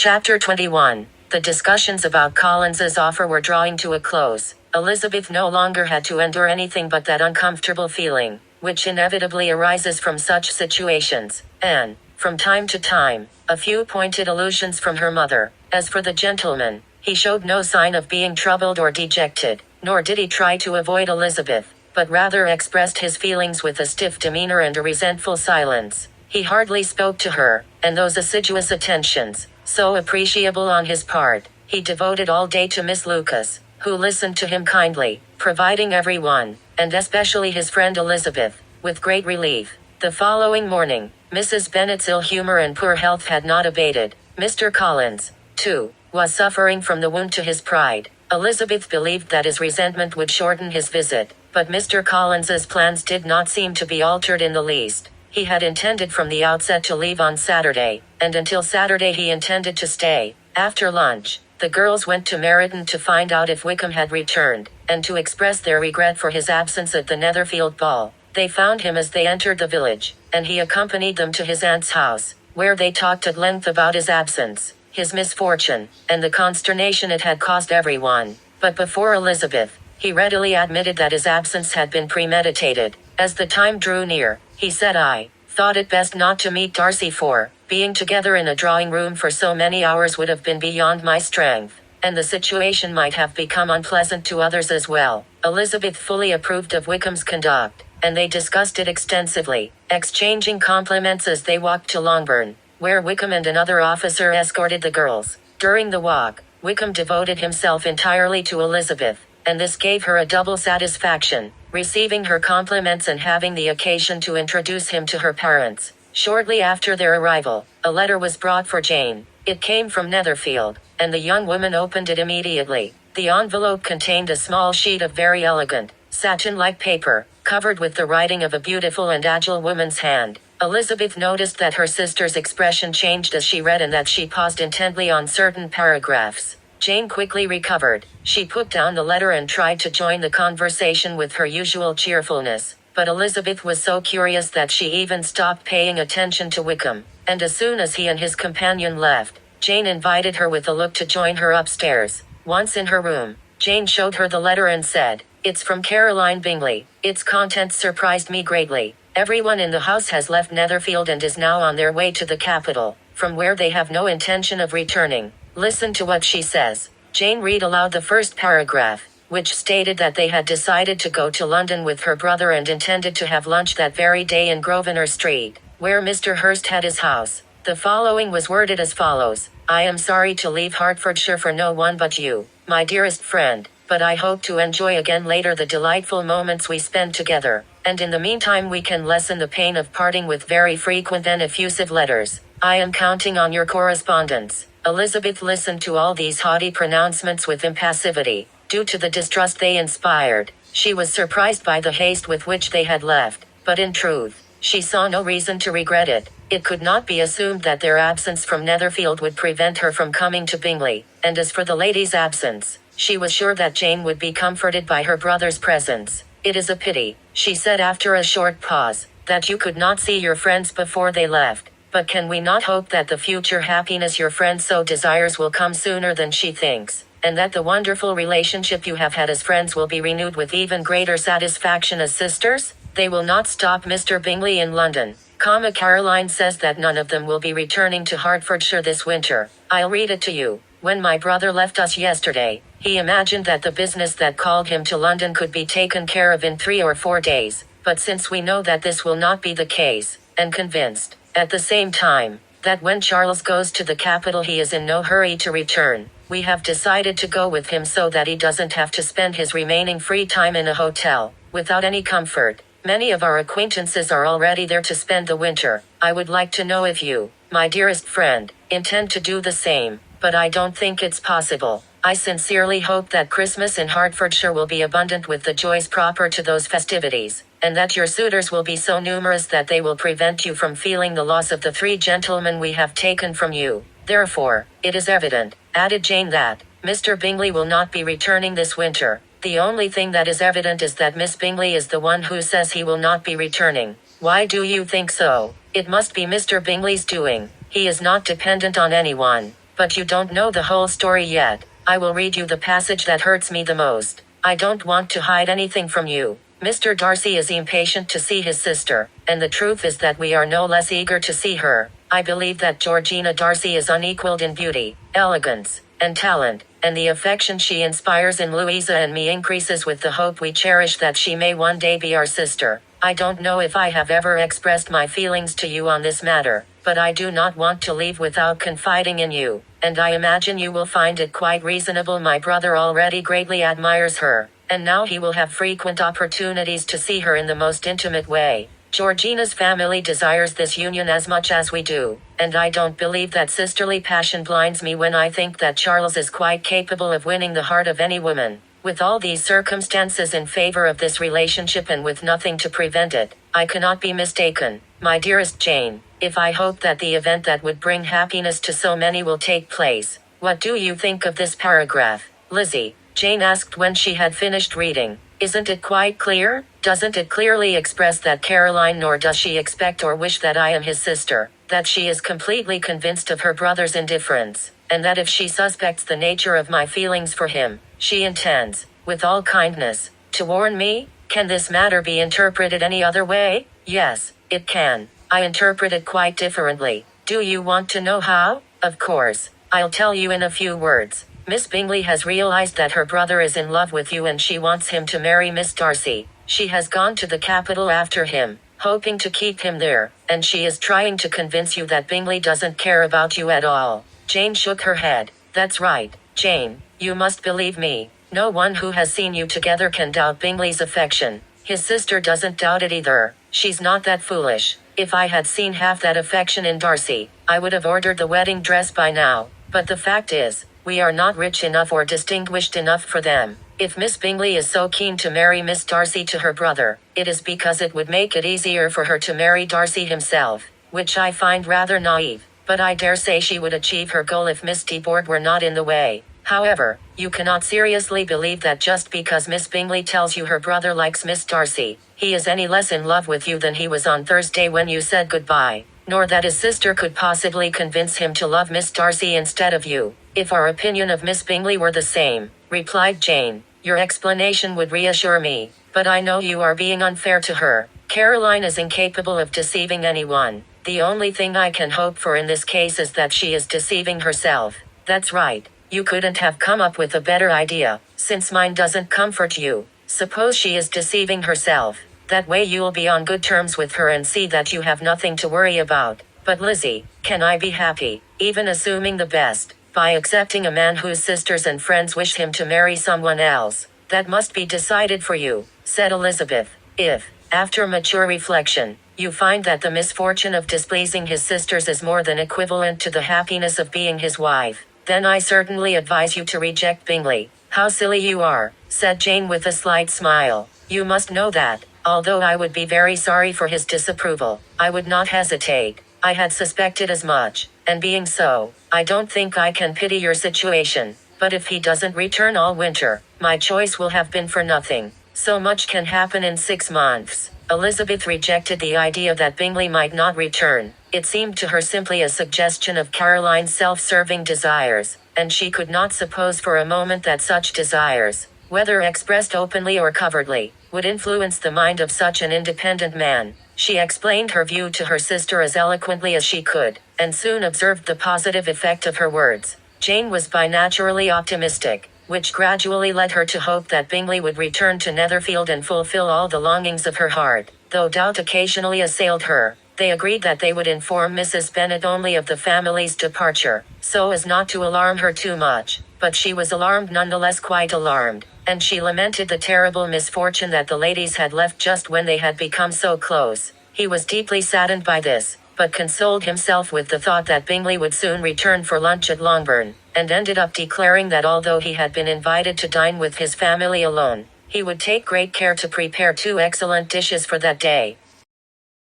Chapter 21. The discussions about Collins's offer were drawing to a close. Elizabeth no longer had to endure anything but that uncomfortable feeling, which inevitably arises from such situations, and, from time to time, a few pointed allusions from her mother. As for the gentleman, he showed no sign of being troubled or dejected, nor did he try to avoid Elizabeth, but rather expressed his feelings with a stiff demeanor and a resentful silence. He hardly spoke to her, and those assiduous attentions, so appreciable on his part, he devoted all day to Miss Lucas, who listened to him kindly, providing everyone, and especially his friend Elizabeth, with great relief. The following morning, Mrs. Bennet's ill humor and poor health had not abated. Mr. Collins, too, was suffering from the wound to his pride. Elizabeth believed that his resentment would shorten his visit, but Mr. Collins's plans did not seem to be altered in the least. He had intended from the outset to leave on Saturday, and until Saturday he intended to stay. After lunch, the girls went to Meryton to find out if Wickham had returned, and to express their regret for his absence at the Netherfield ball. They found him as they entered the village, and he accompanied them to his aunt's house, where they talked at length about his absence, his misfortune, and the consternation it had caused everyone. But before Elizabeth, he readily admitted that his absence had been premeditated. As the time drew near, he said, "I thought it best not to meet Darcy, for being together in a drawing room for so many hours would have been beyond my strength, and the situation might have become unpleasant to others as well." Elizabeth fully approved of Wickham's conduct, and they discussed it extensively, exchanging compliments as they walked to Longbourn, where Wickham and another officer escorted the girls. During the walk, Wickham devoted himself entirely to Elizabeth, and this gave her a double satisfaction, receiving her compliments and having the occasion to introduce him to her parents. Shortly after their arrival, a letter was brought for Jane. It came from Netherfield, and the young woman opened it immediately. The envelope contained a small sheet of very elegant, satin-like paper, covered with the writing of a beautiful and agile woman's hand. Elizabeth noticed that her sister's expression changed as she read and that she paused intently on certain paragraphs. Jane quickly recovered. She put down the letter and tried to join the conversation with her usual cheerfulness, but Elizabeth was so curious that she even stopped paying attention to Wickham, and as soon as he and his companion left, Jane invited her with a look to join her upstairs. Once in her room, Jane showed her the letter and said, "It's from Caroline Bingley. Its contents surprised me greatly. Everyone in the house has left Netherfield and is now on their way to the capital, from where they have no intention of returning. Listen to what she says." Jane read aloud the first paragraph, which stated that they had decided to go to London with her brother and intended to have lunch that very day in Grosvenor Street, where Mr. Hurst had his house. The following was worded as follows: "I am sorry to leave Hertfordshire for no one but you, my dearest friend, but I hope to enjoy again later the delightful moments we spend together, and in the meantime we can lessen the pain of parting with very frequent and effusive letters. I am counting on your correspondence." Elizabeth listened to all these haughty pronouncements with impassivity, due to the distrust they inspired. She was surprised by the haste with which they had left, but in truth, she saw no reason to regret it. It could not be assumed that their absence from Netherfield would prevent her from coming to Bingley, and as for the lady's absence, she was sure that Jane would be comforted by her brother's presence. "It is a pity," she said after a short pause, "that you could not see your friends before they left. But can we not hope that the future happiness your friend so desires will come sooner than she thinks, and that the wonderful relationship you have had as friends will be renewed with even greater satisfaction as sisters? They will not stop Mr. Bingley in London. Caroline says that none of them will be returning to Hertfordshire this winter. I'll read it to you. When my brother left us yesterday, he imagined that the business that called him to London could be taken care of in 3 or 4 days, but since we know that this will not be the case, and convinced, at the same time, that when Charles goes to the capital he is in no hurry to return, we have decided to go with him so that he doesn't have to spend his remaining free time in a hotel, without any comfort. Many of our acquaintances are already there to spend the winter. I would like to know if you, my dearest friend, intend to do the same, but I don't think it's possible. I sincerely hope that Christmas in Hertfordshire will be abundant with the joys proper to those festivities, and that your suitors will be so numerous that they will prevent you from feeling the loss of the 3 gentlemen we have taken from you. Therefore, it is evident," added Jane, "that Mr. Bingley will not be returning this winter. The only thing that is evident is that Miss Bingley is the one who says he will not be returning. Why do you think so? It must be Mr. Bingley's doing. He is not dependent on anyone. But you don't know the whole story yet. I will read you the passage that hurts me the most. I don't want to hide anything from you. Mr. Darcy is impatient to see his sister, and the truth is that we are no less eager to see her. I believe that Georgina Darcy is unequaled in beauty, elegance, and talent, and the affection she inspires in Louisa and me increases with the hope we cherish that she may one day be our sister. I don't know if I have ever expressed my feelings to you on this matter, but I do not want to leave without confiding in you, and I imagine you will find it quite reasonable. My brother already greatly admires her, and now he will have frequent opportunities to see her in the most intimate way. Georgina's family desires this union as much as we do, and I don't believe that sisterly passion blinds me when I think that Charles is quite capable of winning the heart of any woman. With all these circumstances in favor of this relationship and with nothing to prevent it, I cannot be mistaken, my dearest Jane, if I hope that the event that would bring happiness to so many will take place. What do you think of this paragraph, Lizzie? Jane asked when she had finished reading. Isn't it quite clear? Doesn't it clearly express that Caroline, nor does she expect or wish that I am his sister, that she is completely convinced of her brother's indifference, and that if she suspects the nature of my feelings for him, she intends, with all kindness, to warn me? Can this matter be interpreted any other way? Yes, it can. I interpret it quite differently. Do you want to know how? Of course. I'll tell you in a few words. Miss Bingley has realized that her brother is in love with you and she wants him to marry Miss Darcy. She has gone to the capital after him, hoping to keep him there, and she is trying to convince you that Bingley doesn't care about you at all. Jane shook her head. That's right, Jane. You must believe me. No one who has seen you together can doubt Bingley's affection. His sister doesn't doubt it either. She's not that foolish. If I had seen half that affection in Darcy, I would have ordered the wedding dress by now. But the fact is, we are not rich enough or distinguished enough for them. If Miss Bingley is so keen to marry Miss Darcy to her brother, it is because it would make it easier for her to marry Darcy himself, which I find rather naive. But I dare say she would achieve her goal if Miss de Bourgh were not in the way. However, you cannot seriously believe that just because Miss Bingley tells you her brother likes Miss Darcy, he is any less in love with you than he was on Thursday when you said goodbye, nor that his sister could possibly convince him to love Miss Darcy instead of you. If our opinion of Miss Bingley were the same, replied Jane, your explanation would reassure me, but I know you are being unfair to her. Caroline is incapable of deceiving anyone. The only thing I can hope for in this case is that she is deceiving herself. That's right. You couldn't have come up with a better idea, since mine doesn't comfort you. Suppose she is deceiving herself. That way you'll be on good terms with her and see that you have nothing to worry about. But Lizzie, can I be happy, even assuming the best, by accepting a man whose sisters and friends wish him to marry someone else? That must be decided for you, said Elizabeth. If, after mature reflection, you find that the misfortune of displeasing his sisters is more than equivalent to the happiness of being his wife, then I certainly advise you to reject Bingley. How silly you are, said Jane with a slight smile. You must know that, although I would be very sorry for his disapproval, I would not hesitate. I had suspected as much, and being so, I don't think I can pity your situation. But if he doesn't return all winter, my choice will have been for nothing. So much can happen in 6 months. Elizabeth rejected the idea that Bingley might not return. It seemed to her simply a suggestion of Caroline's self-serving desires, and she could not suppose for a moment that such desires, whether expressed openly or covertly, would influence the mind of such an independent man. She explained her view to her sister as eloquently as she could, and soon observed the positive effect of her words. Jane was by naturally optimistic, which gradually led her to hope that Bingley would return to Netherfield and fulfill all the longings of her heart. Though doubt occasionally assailed her, they agreed that they would inform Mrs. Bennet only of the family's departure, so as not to alarm her too much. But she was alarmed nonetheless, quite alarmed, and she lamented the terrible misfortune that the ladies had left just when they had become so close. He was deeply saddened by this, but consoled himself with the thought that Bingley would soon return for lunch at Longbourn, and ended up declaring that although he had been invited to dine with his family alone, he would take great care to prepare 2 excellent dishes for that day.